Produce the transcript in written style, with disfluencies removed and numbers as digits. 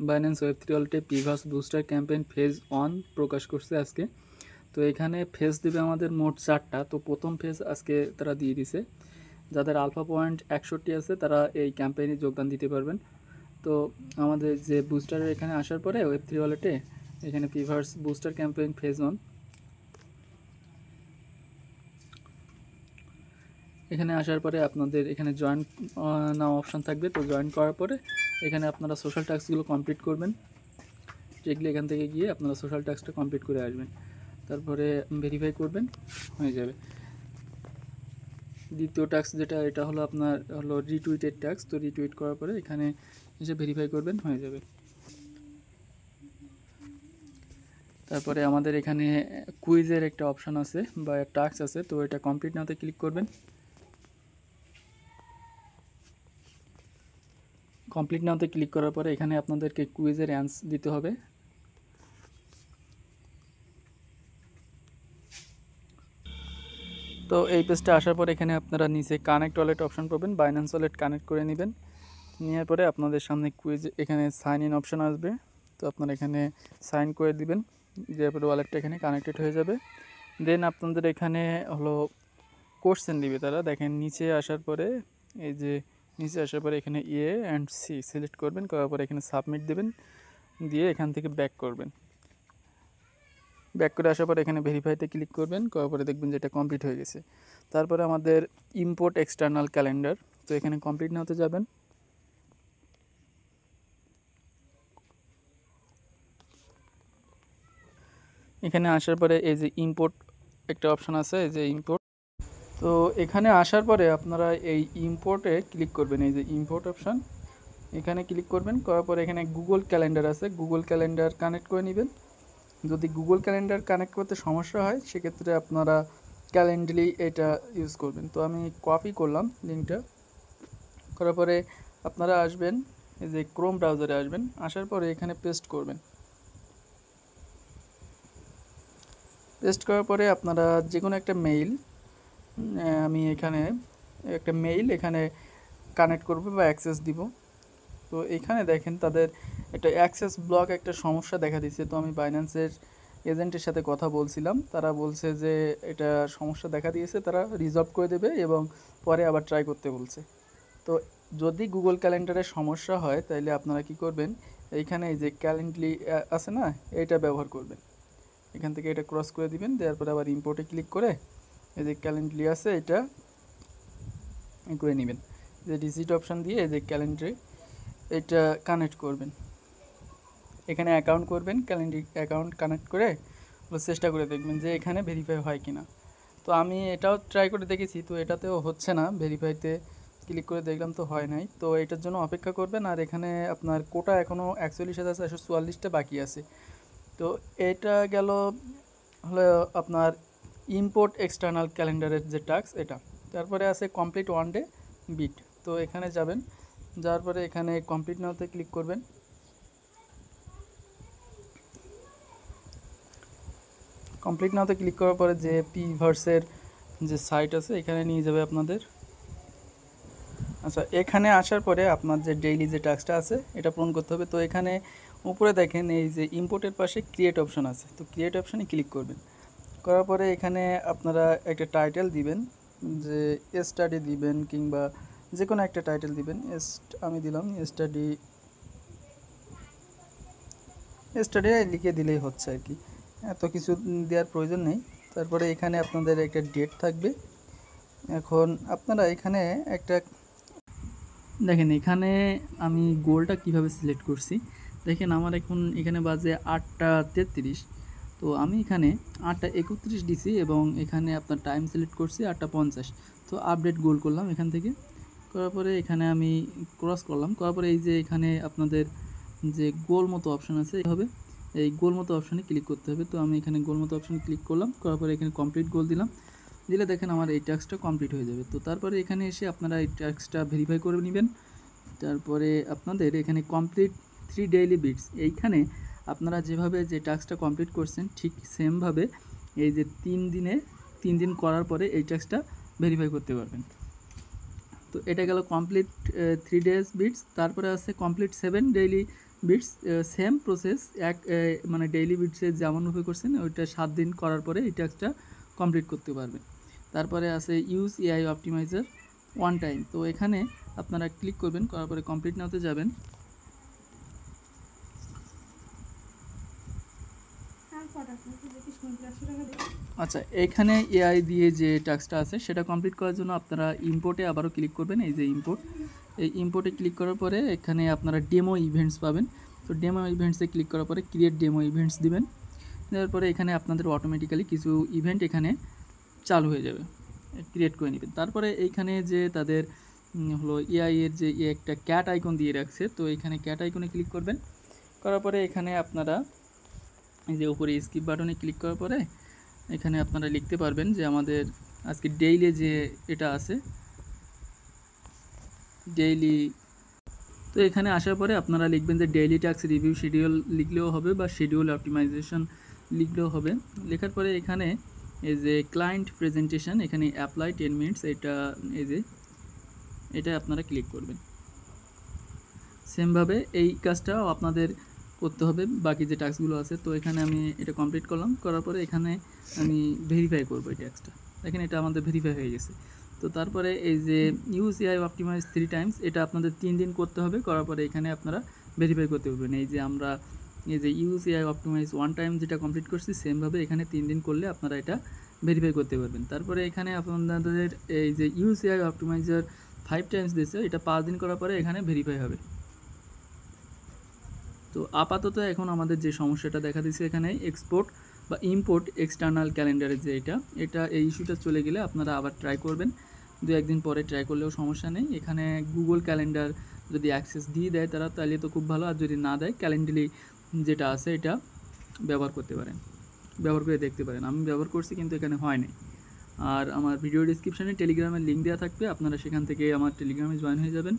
Binance ওয়েব3 ওয়ালেটে পিভাস booster campaign phase 1 প্রকাশ করছে আজকে। তো এখানে ফেজ দেবে আমাদের মোট 4টা। তো প্রথম ফেজ আজকে তারা দিয়ে দিছে। যাদের আলফা পয়েন্ট 61 আছে তারা এই ক্যাম্পেইনে যোগদান দিতে পারবেন। তো আমাদের যে বুস্টারের এখানে আসার পরে ওয়েব3 ওয়ালেটে এখানে পিভার্স বুস্টার ক্যাম্পেইন ফেজ 1 এখানে আসার পরে আপনাদের এখানে জয়েন নাও অপশান থাকবে। তো জয়েন করার পরে এখানে আপনারা সোশ্যাল টাস্কগুলো কমপ্লিট করবেন। ডিরেক্টলি এখান থেকে গিয়ে আপনারা সোশ্যাল টাস্কটা কমপ্লিট করে আসবেন, তারপরে ভেরিফাই করবেন, হয়ে যাবে। দ্বিতীয় টাস্ক যেটা, এটা হলো আপনার হলো রিটুইটেড টাস্ক। তো রিটুইট করার পরে এখানে এসে ভেরিফাই করবেন, হয়ে যাবে। তারপরে আমাদের এখানে কুইজের একটা অপশান আছে বা টাস্ক আছে, তো এটা কমপ্লিট নাওতে ক্লিক করবেন। কমপ্লিট নাওতে ক্লিক করার পরে এখানে আপনাদেরকে কুইজের অ্যান্সার দিতে হবে। তো এই পেজটা আসার পর এখানে আপনারা নিচে কানেক্ট ওয়ালেট অপশন পাবেন, বাইন্যান্স ওয়ালেট কানেক্ট করে নেবেন। নেওয়ার পরে আপনাদের সামনে কুইজ এখানে সাইন ইন অপশন আসবে। তো আপনারা এখানে সাইন করে দিবেন, দেওয়ার পরে ওয়ালেটটা এখানে কানেক্টেড হয়ে যাবে। দেন আপনাদের এখানে হলো কোশ্চেন দিবে তারা, দেখেন নিচে আসার পরে এই যে নিচে আসার পরে এখানে এ অ্যান্ড সি সিলেক্ট করবেন, করার পরে এখানে সাবমিট দেবেন, দিয়ে এখান থেকে ব্যাক করবেন। ব্যাক করে আসার পরে এখানে ভেরিফাইতে ক্লিক করবেন, করার পরে দেখবেন যে এটা কমপ্লিট হয়ে গেছে। তারপরে আমাদের ইম্পোর্ট এক্সটার্নাল ক্যালেন্ডার, তো এখানে কমপ্লিট নাওতে যাবেন। এখানে আসার পরে এই যে ইম্পোর্ট একটা অপশান আছে, এই যে ইম্পোর্ট। তো এখানে আসার পরে আপনারা এই ইম্পোর্টে ক্লিক করবেন, এই যে ইম্পোর্ট অপশান এখানে ক্লিক করবেন। করার পরে এখানে গুগল ক্যালেন্ডার আছে, গুগল ক্যালেন্ডার কানেক্ট করে নেবেন। যদি গুগল ক্যালেন্ডার কানেক্ট করতে সমস্যা হয় সেক্ষেত্রে আপনারা ক্যালেন্ডারলি এটা ইউজ করবেন। তো আমি কপি করলাম লিঙ্কটা, করার পরে আপনারা আসবেন এই যে ক্রোম ব্রাউজারে আসবেন, আসার পরে এখানে পেস্ট করবেন। পেস্ট করার পরে আপনারা যে কোনো একটা মেইল, আমি এখানে একটা মেইল এখানে কানেক্ট করব বা অ্যাক্সেস দিব। তো এখানে দেখেন তাদের একটা অ্যাক্সেস ব্লক একটা সমস্যা দেখা দিচ্ছে। তো আমি বাইন্যান্সের এজেন্টের সাথে কথা বলছিলাম, তারা বলছে যে এটা সমস্যা দেখা দিয়েছে, তারা রিজলভ করে দেবে এবং পরে আবার ট্রাই করতে বলছে। তো যদি গুগল ক্যালেন্ডারের সমস্যা হয় তাহলে আপনারা কি করবেন, এইখানে এই যে ক্যালেন্ডলি আছে না, এইটা ব্যবহার করবেন। এখান থেকে এটা ক্রস করে দিবেন, দেওয়ার পরে আবার ইম্পোর্টে ক্লিক করে এই যে ক্যালেন্ডারলি আছে এটা করে নেবেন। যে ডিজিট অপশান দিয়ে এই যে ক্যালেন্ডারে এটা কানেক্ট করবেন, এখানে অ্যাকাউন্ট করবেন, ক্যালেন্ডার অ্যাকাউন্ট কানেক্ট করে চেষ্টা করে দেখবেন যে এখানে ভেরিফাই হয় কিনা। তো আমি এটাও ট্রাই করে দেখেছি, তো এটাতেও হচ্ছে না, ভেরিফাইতে ক্লিক করে দেখলাম তো হয় নাই। তো এটার জন্য অপেক্ষা করবেন। আর এখানে আপনার কোটা এখনও 41,444টা বাকি আছে। তো এটা গেল হলো আপনার ইম্পোর্ট এক্সটার্নাল ক্যালেন্ডারের যে টাস্ক এটা। তারপরে আছে কমপ্লিট ওয়ান ডে বিট। তো এখানে যাবেন, যাওয়ার পরে এখানে কমপ্লিট নাওতে ক্লিক করবেন। কমপ্লিট নাওতে ক্লিক করার পরে যে পিভার্সের যে সাইট আছে এখানে নিয়ে যাবে আপনাদের। আচ্ছা, এখানে আসার পরে আপনার যে ডেইলি যে টাস্কটা আছে এটা পূরণ করতে হবে। তো এখানে উপরে দেখেন এই যে ইম্পোর্টের পাশে ক্রিয়েট অপশন আছে, তো ক্রিয়েট অপশানে ক্লিক করবেন। করার পরে এখানে আপনারা একটা টাইটেল দিবেন, যে স্টাডি দিবেন কিংবা যে কোনো একটা টাইটেল দিবেন। আমি দিলাম স্টাডি লিখে দিলেই হচ্ছে আর কি, এত কিছু দেওয়ার প্রয়োজন নেই। তারপরে এখানে আপনাদের একটা ডেট থাকবে। এখন আপনারা এখানে একটা দেখেন, এখানে আমি গোলটা কিভাবে সিলেক্ট করছি দেখেন, আমার এখন এখানে বাজে 8টা 33। তো আমি এখানে 8টা 31 দিছি এবং এখানে আপনার টাইম সিলেক্ট করছি 8টা 50। তো আপডেট গোল করলাম এখান থেকে, করার পরে এখানে আমি ক্রস করলাম, করার পরে এই যে এখানে আপনাদের যে গোল মতো অপশান আছে হবে, এই গোল মতো অপশানে ক্লিক করতে হবে। তো আমি এখানে গোল মতো অপশানে ক্লিক করলাম, করার পরে এখানে কমপ্লিট গোল দিলাম, দিলে দেখেন আমার এই টাস্কটা কমপ্লিট হয়ে যাবে। তো তারপরে এখানে এসে আপনারা এই টাস্কটা ভেরিফাই করে নেবেন। তারপরে আপনাদের এখানে কমপ্লিট 3 ডেইলি বিটস, এইখানে আপনারা যেভাবে যে টাস্কটা কমপ্লিট করছেন ঠিক সেমভাবে এই যে 3 দিন করার পরে এই টাস্কটা ভেরিফাই করতে পারবেন। তো এটা গেল কমপ্লিট 3 ডেজ বিটস। তারপরে আছে complete 7 daily beats same process মানে ডেইলি বিটসে যেমনভাবে করছেন ওইটা 7 দিন করার পরে এই টাস্কটা কমপ্লিট করতে পারবেন। তারপরে আছে use AI optimiser one time. তো এখানে আপনারা ক্লিক করবেন, করার পরে কমপ্লিট নাওতে যাবেন। আচ্ছা, এখানে এআই দিয়ে যে টাস্কটা আছে সেটা কমপ্লিট করার জন্য আপনারা ইম্পোর্টে আবারও ক্লিক করবেন। এই যে ইম্পোর্ট, এই ইম্পোর্টে ক্লিক করার পরে এখানে আপনারা ডেমো ইভেন্টস পাবেন। তো ডেমো ইভেন্টসে ক্লিক করার পরে ক্রিয়েট ডেমো ইভেন্টস দিবেন। দেওয়ার পরে এখানে আপনাদের অটোমেটিক্যালি কিছু ইভেন্ট এখানে চালু হয়ে যাবে, ক্রিয়েট করে নেবেন। তারপরে এইখানে যে তাদের হলো এআই এর যে একটা ক্যাট আইকন দিয়ে রাখছে, তো এখানে ক্যাট আইকনে ক্লিক করবেন। করার পরে এখানে আপনারা এই যে উপরে স্কিপ বাটনে ক্লিক করার পরে এখানে আপনারা লিখতে পারবেন যে আমাদের আজকে ডেইলি যে এটা আছে ডেইলি। তো এখানে আসার পরে আপনারা লিখবেন যে ডেইলি টাস্ক রিভিউ শিডিউল লিখলেও হবে বা শিডিউল অপটিমাইজেশন লিখলেও হবে। লেখার পরে এখানে এই যে ক্লায়েন্ট প্রেজেন্টেশন, এখানে অ্যাপ্লাই 10 মিনিটস, এটা এই যে এটা আপনারা ক্লিক করবেন। সেমভাবে এই কাজটাও আপনাদের করতে হবে বাকি যে টাস্কগুলো আছে। তো এখানে আমি এটা কমপ্লিট করলাম, করার পরে এখানে আমি ভেরিফাই করবো এই টাস্কটা। দেখেন এটা আমাদের ভেরিফাই হয়ে গেছে। তো তারপরে এই যে ইউজ এআই অপটিমাইজ 3 টাইমস, এটা আপনাদের 3 দিন করতে হবে। করার পরে এখানে আপনারা ভেরিফাই করতে পারবেন। এই যে আমরা এই যে ইউজ এআই অপটিমাইজ 1 টাইম যেটা কমপ্লিট করছি, সেমভাবে এখানে 3 দিন করলে আপনারা এটা ভেরিফাই করতে পারবেন। তারপরে এখানে আপনাদের এই যে ইউজ এআই অপটিমাইজার 5 টাইমস দিয়েছে, এটা 5 দিন করার পরে এখানে ভেরিফাই হবে। তো আপাতত এখন আমাদের যে সমস্যাটা দেখা দিচ্ছে এখানে এক্সপোর্ট বা ইম্পোর্ট এক্সটার্নাল ক্যালেন্ডারের যে এটা এই ইস্যুটা চলে গেলে আপনারা আবার ট্রাই করবেন। 2-1 দিন পরে ট্রাই করলেও সমস্যা নেই। এখানে গুগল ক্যালেন্ডার যদি অ্যাক্সেস দিয়ে দেয় তারা, তাহলে তো খুব ভালো। আর যদি না দেয়, ক্যালেন্ডারি যেটা আছে এটা ব্যবহার করতে পারেন, ব্যবহার করে দেখতে পারেন। আমি ব্যবহার করছি কিন্তু এখানে হয়নি। আর আমার ভিডিও ডিসক্রিপশানে টেলিগ্রামের লিঙ্ক দেওয়া থাকবে, আপনারা সেখান থেকে আমার টেলিগ্রামে জয়েন হয়ে যাবেন।